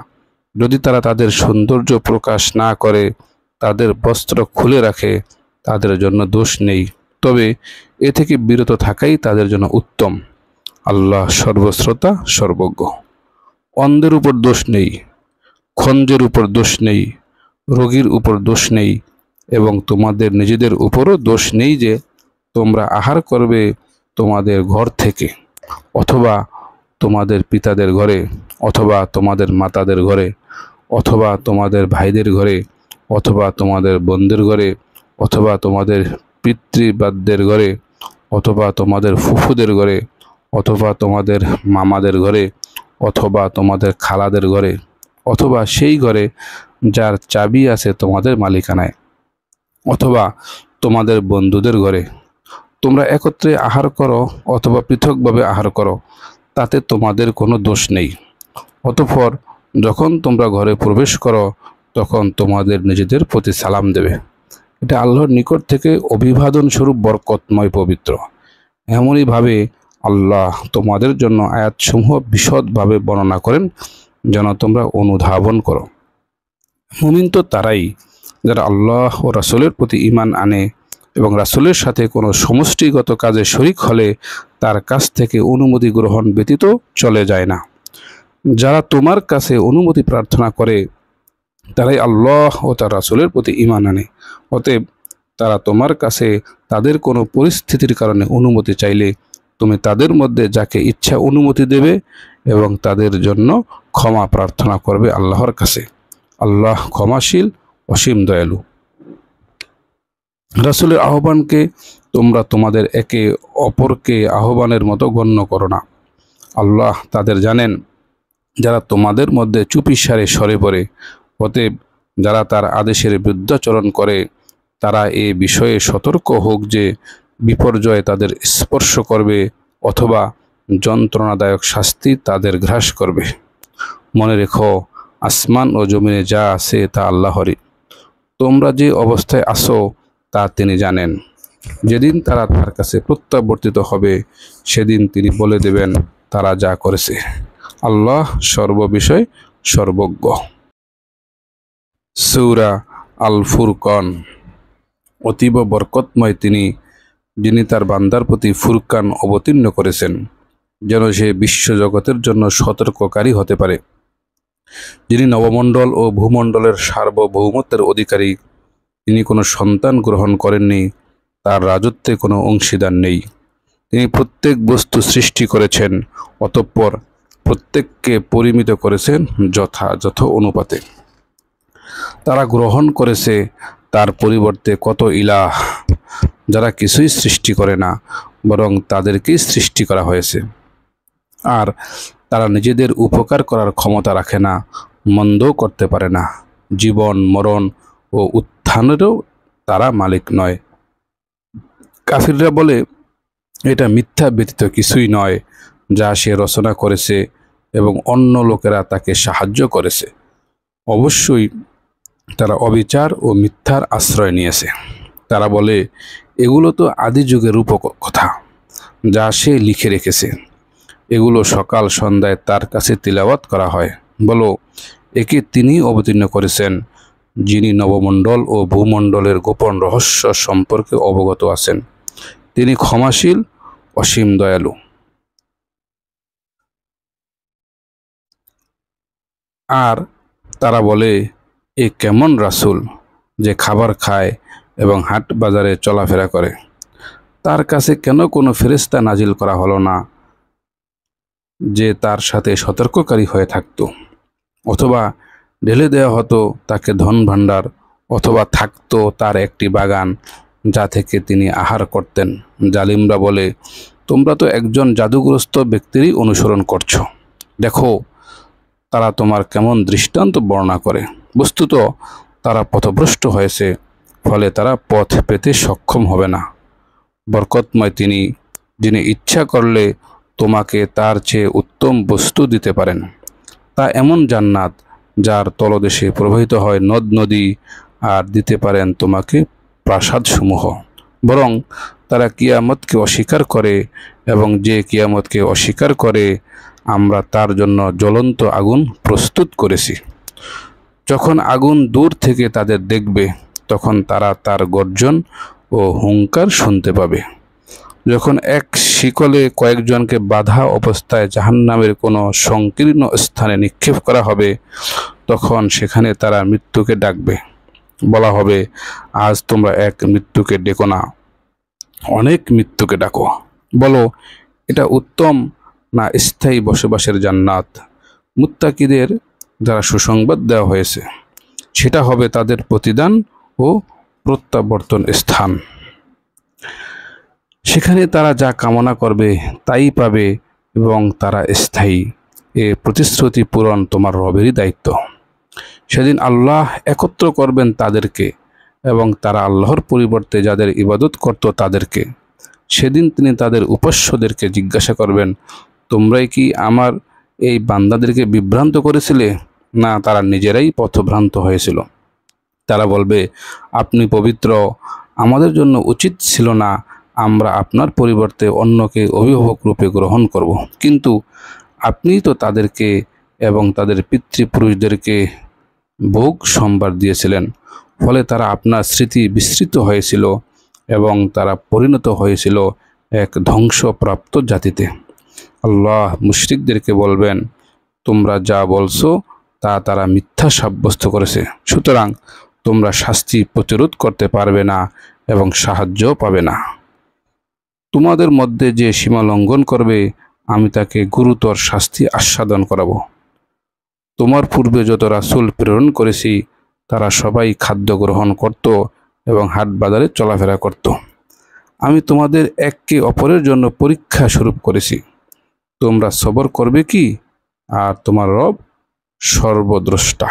যদি তারা তাদের সৌন্দর্য প্রকাশ না করে, তাদের বস্ত্র খুলে রাখে, তাদের জন্য দোষ নেই, তবে এ থেকে বিরত থাকাই তাদের জন্য উত্তম। আল্লাহ সর্বশ্রোতা সর্বজ্ঞ। অন্ধের উপর দোষ নেই, খঞ্জের উপর দোষ নেই, রোগীর উপর দোষ নেই, এবং তোমাদের নিজেদের উপরও দোষ নেই যে তোমরা আহার করবে তোমাদের ঘর থেকে, অথবা তোমাদের পিতাদের ঘরে, অথবা তোমাদের মাতাদের ঘরে, অথবা তোমাদের ভাইদের ঘরে, অথবা তোমাদের বোনদের ঘরে, অথবা তোমাদের পিতৃব্রাতদের ঘরে, অথবা তোমাদের ফুফুদের ঘরে, অথবা তোমাদের মামাদের ঘরে, অথবা তোমাদের খালাদের ঘরে, অথবা সেই ঘরে যার চাবি আছে তোমাদের মালিকানায়, অথবা তোমাদের বন্ধুদের ঘরে। তোমরা একত্রে আহার করো অথবা পৃথকভাবে আহার করো, তাতে তোমাদের কোনো দোষ নেই। অতঃপর যখন তোমরা ঘরে প্রবেশ করো, তখন তোমাদের নিজেদের প্রতি সালাম দেবে। এটা আল্লাহর নিকট থেকে অভিবাদন স্বরূপ বরকতময় পবিত্র। এমনইভাবে আল্লাহ তোমাদের জন্য আয়াতসমূহ বিশদভাবে বর্ণনা করেন, যেন তোমরা অনুধাবন করো। মুমিন তো তারাই যারা আল্লাহ ও রাসূলের প্রতি ঈমান আনে এবং রাসূলের সাথে কোনো সমষ্টিগত কাজে শরিক হলে তার কাছ থেকে অনুমতি গ্রহণ ব্যতীত চলে যায় না। যারা তোমার কাছে অনুমতি প্রার্থনা করে, তারাই আল্লাহ ও তার রাসূলের প্রতি ঈমান আনে। অতএব তারা তোমার কাছে তাদের কোনো পরিস্থিতির কারণে অনুমতি চাইলে তুমি তাদের মধ্যে যাকে ইচ্ছা অনুমতি দেবে এবং তাদের জন্য ক্ষমা প্রার্থনা করবে আল্লাহর কাছে। আল্লাহ ক্ষমাশীল, অসীম দয়ালু। রাসূলের আহ্বানকে তোমরা তোমাদের একে অপরকে আহ্বানের মতো গণ্য করো না। আল্লাহ তাদের জানেন যারা তোমাদের মধ্যে চুপিসারে সরে পড়ে। অতএব যারা তার আদেশের বিরুদ্ধাচরণ করে তারা এ বিষয়ে সতর্ক হোক যে বিপর্যয় তাদের স্পর্শ করবে অথবা যন্ত্রণাদায়ক শাস্তি তাদের গ্রাস করবে। মনে রেখো, আসমান ও জমিনে যা আছে তা আল্লাহরই। তোমরা যে অবস্থায় আসো তা তিনি জানেন। যেদিন তারা তার কাছে প্রত্যাবর্তিত হবে সেদিন তিনি বলে দেবেন তারা যা করেছে। আল্লাহ সর্ববিষয় সর্বজ্ঞ। সূরা আল ফুরকান। অতীব বরকতময় তিনি, যিনি তার বান্দার প্রতি ফুরকান অবতীর্ণ করেছেন যেন সে বিশ্বজগতের জন্য সতর্ককারী হতে পারে। যিনি নবমণ্ডল ও ভূমণ্ডলের সার্বভৌমত্বের অধিকারী। তিনি কোনো সন্তান গ্রহণ করেননি, তার রাজত্বে কোনো অংশীদার নেই। তিনি প্রত্যেক বস্তু সৃষ্টি করেছেন, অতঃপর প্রত্যেককে পরিমিত করেছেন যথাযথ অনুপাতে। তারা গ্রহণ করেছে তার পরিবর্তে কত ইলাহ, যারা কিছুই সৃষ্টি করে না, বরং তাদেরকেই সৃষ্টি করা হয়েছে। আর তারা নিজেদের উপকার করার ক্ষমতা রাখে না, মন্দও করতে পারে না। জীবন, মরণ ও উত্থানেরও তারা মালিক নয়। কাফিররা বলে, এটা মিথ্যা ব্যতীত কিছুই নয় যা সে রচনা করেছে এবং অন্য লোকেরা তাকে সাহায্য করেছে। অবশ্যই তারা অবিচার ও মিথ্যার আশ্রয় নিয়েছে। তারা বলে, এগুলো তো আদি যুগের রূপকথা যা সে লিখে রেখেছে। এগুলো সকাল সন্ধ্যায় তার কাছে তিলাওয়াত করা হয়। বলো, একে তিনি অবতীর্ণ করেছেন যিনি নবমণ্ডল ও ভূমণ্ডলের গোপন রহস্য সম্পর্কে অবগত আছেন। তিনি ক্ষমাশীল, অসীম দয়ালু। আর তারা বলে, এ কেমন রাসূল যে খাবার খায় এবং হাট বাজারে চলাফেরা করে? তার কাছে কেন কোনো ফেরেশতা নাজিল করা হলো না যে তার সাথে সতর্ককারী হয়ে থাকত? অথবা ঢেলে দেওয়া হতো তাকে ধন ভাণ্ডার, অথবা থাকতো তার একটি বাগান যা থেকে তিনি আহার করতেন। জালিমরা বলে, তোমরা তো একজন জাদুগ্রস্ত ব্যক্তিরই অনুসরণ করছো। দেখো তারা তোমার কেমন দৃষ্টান্ত বর্ণনা করে। বস্তুত তারা পথভ্রষ্ট হয়েছে, ফলে তারা পথ পেতে সক্ষম হবে না। বরকতময় তিনি, যিনি ইচ্ছা করলে তোমাকে তার চেয়ে উত্তম বস্তু দিতে পারেন। তা এমন জান্নাত যার তলদেশে প্রবাহিত হয় নদ নদী, আর দিতে পারেন তোমাকে প্রাসাদসমূহ। বরং তারা কিয়ামতকে অস্বীকার করে, এবং যে কিয়ামতকে অস্বীকার করে আমরা তার জন্য জ্বলন্ত আগুন প্রস্তুত করেছি। যখন আগুন দূর থেকে তাদের দেখবে তখন তারা তার গর্জন ও হুঙ্কার শুনতে পাবে। যখন এক শিকলে কয়েকজনকে বাঁধা অবস্থায় জাহান্নামের কোনো সংকীর্ণ স্থানে নিক্ষেপ করা হবে তখন সেখানে তারা মৃত্যুকে ডাকবে। বলা হবে, আজ তোমরা এক মৃত্যুকে ডেকো না, অনেক মৃত্যুকে ডাকো। বলো, এটা উত্তম না স্থায়ী বসবাসের জান্নাত? মুত্তাকিদের যারা সুসংবাদ দেওয়া হয়েছে, সেটা হবে তাদের প্রতিদান ও প্রত্যাবর্তন স্থান। সেখানে তারা যা কামনা করবে তাই পাবে এবং তারা স্থায়ী। এ প্রতিশ্রুতি পূরণ তোমার রবেরই দায়িত্ব। সেদিন আল্লাহ একত্র করবেন তাদেরকে এবং তারা আল্লাহর পরিবর্তে যাদের ইবাদত করত তাদেরকে। সেদিন তিনি তাদের উপাস্যদেরকে জিজ্ঞাসা করবেন, তোমরাই কি আমার এই বান্দাদেরকে বিভ্রান্ত করেছিলে, না তারা নিজেরাই পথভ্রান্ত হয়েছিল? তারা বলবে, আপনি পবিত্র, আমাদের জন্য উচিত ছিল না আমরা আপনার পরিবর্তে অন্যকে অভিভাবক রূপে গ্রহণ করব। কিন্তু আপনি তো তাদেরকে এবং তাদের পিতৃপুরুষদেরকে ভোগ সম্ভার দিয়েছিলেন, ফলে তারা আপনার স্মৃতি বিস্মৃত হয়েছিল এবং তারা পরিণত হয়েছিল এক ধ্বংসপ্রাপ্ত জাতিতে। আল্লাহ মুশরিকদেরকে বলবেন, তোমরা যা বলছো তা তারা মিথ্যা সাব্যস্ত করেছে। সুতরাং তোমরা শাস্তি প্রতিরোধ করতে পারবে না এবং সাহায্যও পাবে না। তোমাদের মধ্যে যে সীমা লঙ্ঘন করবে আমি তাকে গুরুতর শাস্তি আস্বাদন করাবো। তোমার পূর্বে যত রাসূল প্রেরণ করেছি তারা সবাই খাদ্য গ্রহণ করত এবং হাট বাজারে চলাফেরা করত। আমি তোমাদের একে অপরের জন্য পরীক্ষা স্বরূপ করেছি। তোমরা সবর করবে কি? আর তোমার রব সর্বদ্রষ্টা।